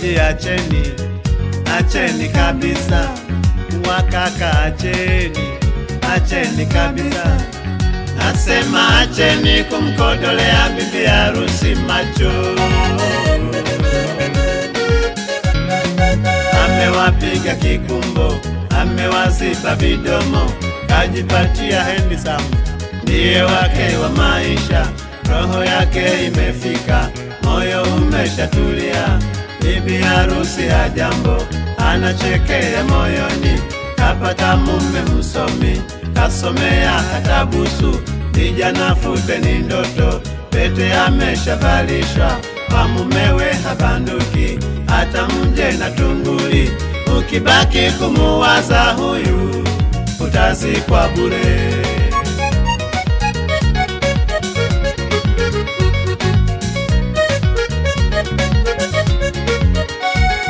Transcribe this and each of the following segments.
Mabinti acheni, acheni kabisa. Wakaka acheni, acheni kabisa. Nasema acheni kumkodolea bibi harusi macho. Amewapiga kikumbo, amewaziba vidomo, kajipatia handsome, ndiye wake wa maisha. Roho yake imefika, moyo umeshatulia. Bibi harusi hajambo, anachekea moyoni. Kapata mume msomi, kasomea hata busu. Vijana fute ni ndoto, pete ameshavalishwa. Kwa mumewe habanduki, hata mje na tunguli. Ukibaki kumuwaza huyu, utazikwa bure.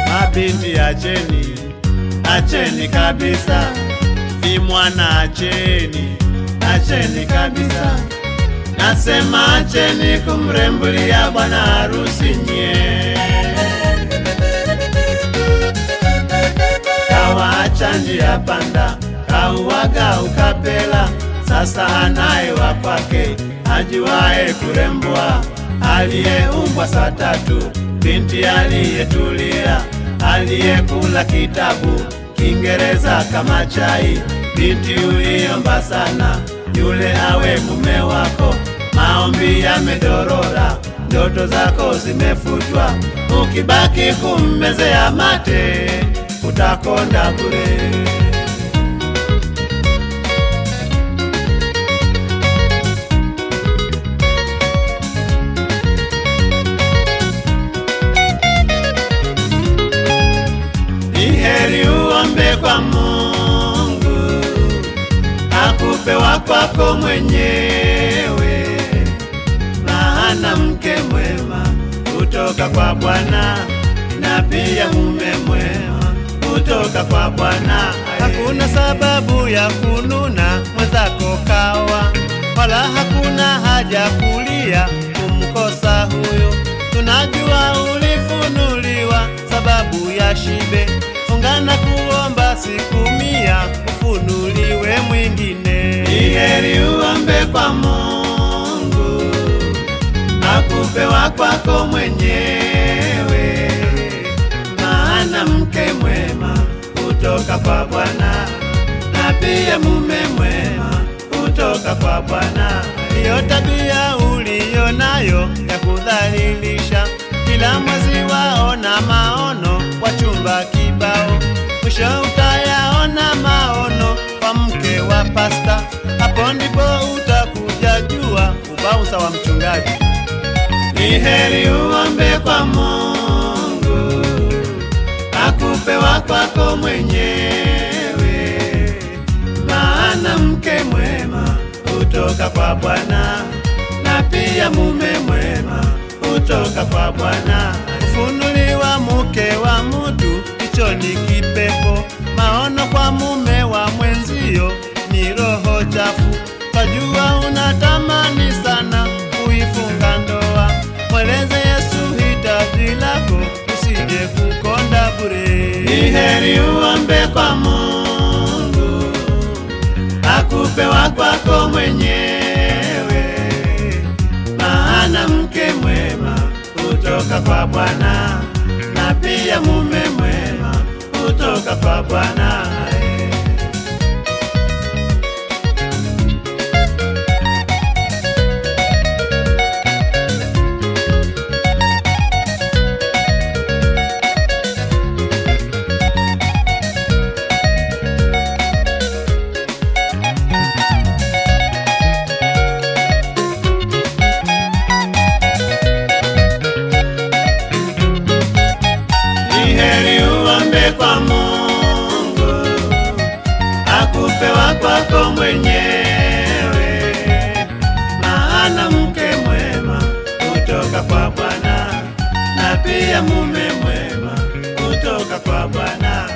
Mabinti acheni, acheni kabisa. Vimwana acheni, acheni kabisa. Nasema acheni kumrembulia bwana harusi nye. Kawaacha njia panda, kauwaga ukapela. Sasa anaye wa kwake, ajuae kurembwa. Aliyeumbwa saa tatu, binti aliyetulia. Aliyekula kitabu Kiingereza kama chai. Binti uliomba sana, yule awe mume wako. Maombi yamedorora, ndoto zako zimefutwa. Ukibaki kummezea mate, utakonda bure. Heri uombe kwa Mungu, akupe wa kwako mwenyewe. Maana mke mwema kutoka kwa Bwana, na pia mume mwema kutoka kwa Bwana. Hakuna sababu ya kununa mwenzako kawa, wala hakuna haja kulia kumkosa huyo. Tunajua ulifunuliwa sababu ya shibe. Fungana kuomba siku 100 ufunuliwe mwingine. Heri uombe kwa Mungu, akupe wa kwako mwenyewe. Maana mke mwema kutoka kwa Bwana, na pia mume mwema kutoka kwa Bwana. Hiyo tabia uliyo nayo ya kudhalilisha, kila mwezi waona maono kwa chumba kibao. Mwisho utayaona maono kwa mke wa pasta. Hapo ndipo utakuja jua ubausa wa mchungaji. Ni heri uombe kwa Mungu, akupe wa kwako mwenyewe. Maana mke mwema kutoka kwa Bwana, na pia mume mwema kutoka kwa Bwana. Kufunuliwa mke wa mtu, hicho ni kipepo. Maono kwa mume wa mwenzio ni roho chafu. Kajua unatamani sana kuifunga ndoa, mweleze Yesu hitaji lako, usije kukonda bure. Ni heri uombe kwa Mungu, akupe wa kwako mwenyewe. Maana mke mwema kutoka kwa Bwana, na pia mume mwema kutoka kwa Bwana. Kwa Mungu, akupe wa kwako mwenyewe. Maana mke mwema kutoka kwa Bwana, na pia mume mwema kutoka kwa Bwana.